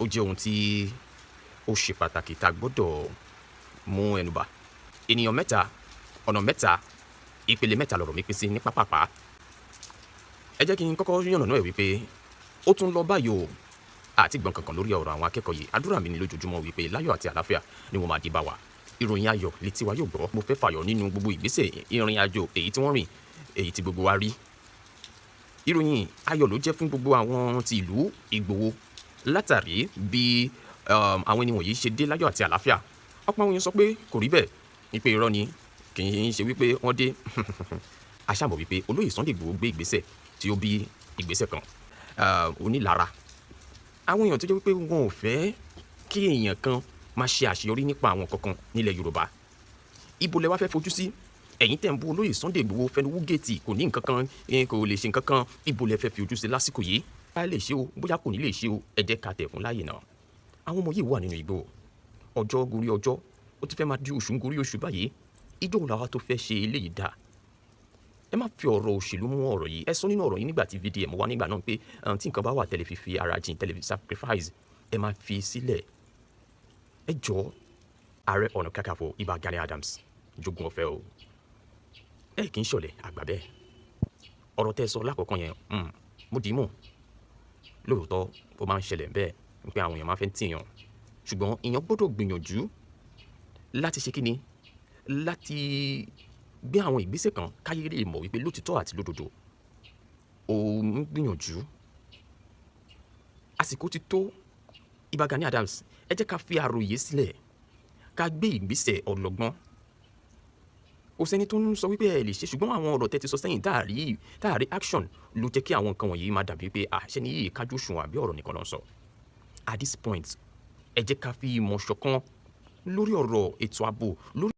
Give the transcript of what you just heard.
ó jẹ́ ohun tí ó ṣe pàtàkì tá a gbọ́dọ̀ mú ẹnu bà. Ènìyàn mẹ́ta, ọ̀nà mẹ́ta, ìpele mẹ́ta lọ̀rọ̀ mi pín sí ní pápápá. Ẹ jẹ́ kí n kọ́kọ́ yànnàná ẹ̀ wípé ó tún lọ báyìí o àti gbọ̀n kankan lórí ọ̀rọ̀ àwọn akẹ́kọ̀ọ́ yìí. Àdúrà mi ni lójoojúmọ́ wípé láyọ̀ àti àlàáfíà ni wọ́n máa dé bá wa. Ìròyìn ayọ̀ létí wa yóò gbọ́. Mo fẹ́ fàyọ nínú gbogbo ìgbésẹ̀ ìrìn àjò èyí tí wọ́n rìn, èyí tí gbogbo wa rí. Ìròyìn ayọ̀ ló jẹ́ fún gbogbo àwọn ti ìlú Ìgbòho látàrí bí àwọn ènìyàn yìí ṣe dé láyọ̀ àti àlàáfíà. Ọ̀pọ̀ àwọn èèyàn sọ pé kò rí bẹ́ẹ̀, wípé irọ́ ni, kì í ṣe wípé wọ́n dé. A ṣàmọ̀ wípé olóyè Sunday Igboho gbé ìgbésẹ̀ tí ó bí ìgbésẹ̀ kan onílara. Àwọn èèyàn tó jẹ́ wípé wọn ò fẹ́ kí èèyàn kan máa ṣe àṣeyọrí nípa àwọn kankan nílẹ̀ Yorùbá. Ibo lẹ wá fẹ́ fojú sí? Ẹ̀yin tẹ̀ ń bú olóyè Sunday Igboho fẹnu wú géètì, kò ní nǹkan kan, kò lè ṣe nǹkan kan. Ibo lẹ fẹ́ fi ojú sí lásìkò yìí? Bá lè ṣe o, bóyá kò ní lè ṣe o, ẹ jẹ́ ká tẹ̀ fún láàyè náà. Àwọn ọmọ yìí wà nínú igbó. Ọjọ́ gorí ọjọ́, ó ti fẹ́ máa di oṣù gorí oṣù báyìí. Ijó wo la wá tó fẹ́ ṣe eléyìí dà? Ẹ má fi ọ̀rọ̀ òṣèlú mú ọ̀rọ̀ yìí. Ẹ sọ nínú ọ̀rọ̀ yìí nígbà tí VDM wá nígbà náà pé tí nǹkan bá wà tẹ́lẹ̀ fi ara jìn, tẹ́lẹ̀ fi sacrifice, ẹ máa fi sílẹ̀. Ẹ jọ̀ọ́, Ààrẹ Ọ̀nà Kakanfò Ìbà Gani Adams jogun ọ̀fẹ́ o. Ẹ kì í ṣọ̀lẹ àgbà bẹ́ẹ̀. Ọ̀rọ̀ tẹ́ sọ lákọ̀ọ́kọ́ yẹn, mo dì í mọ̀. Lóòótọ́ ó máa ń ṣẹlẹ̀ bẹ́ẹ̀ pé àwọn èèyàn máa fẹ́ tìyàn. Ṣùgbọ́n èèyàn gbọ́dọ̀ gbìyànjú láti ṣe kíni, láti gbé àwọn ìgbésẹ̀ kan káyé lè mọ̀ wípé lótìtọ́ àti lódodo ó ń gbìyànjú. Àsìkò ti tó. Ìbà Gani Adams, ẹ jẹ́ ká fi àròyé sílẹ̀, ká gbé ìgbésẹ̀ ọlọ́gbọ́n. Kò sẹ́ni tó ń sọ wípé ẹ lè ṣe, ṣùgbọ́n àwọn ọ̀rọ̀ tẹ́ ti sọ sẹ́yìn táàrí action ló jẹ́ kí àwọn nǹkan wọ̀nyí máa dàbí pé ṣé ni yìí kájú òṣùwọ̀n àbí ọ̀rọ̀ nìkan ló ń sọ. At this point, ẹ jẹ́ ká fi ìmọ̀ ṣọ̀kan lórí ọ̀rọ̀ ètò ààbò lórí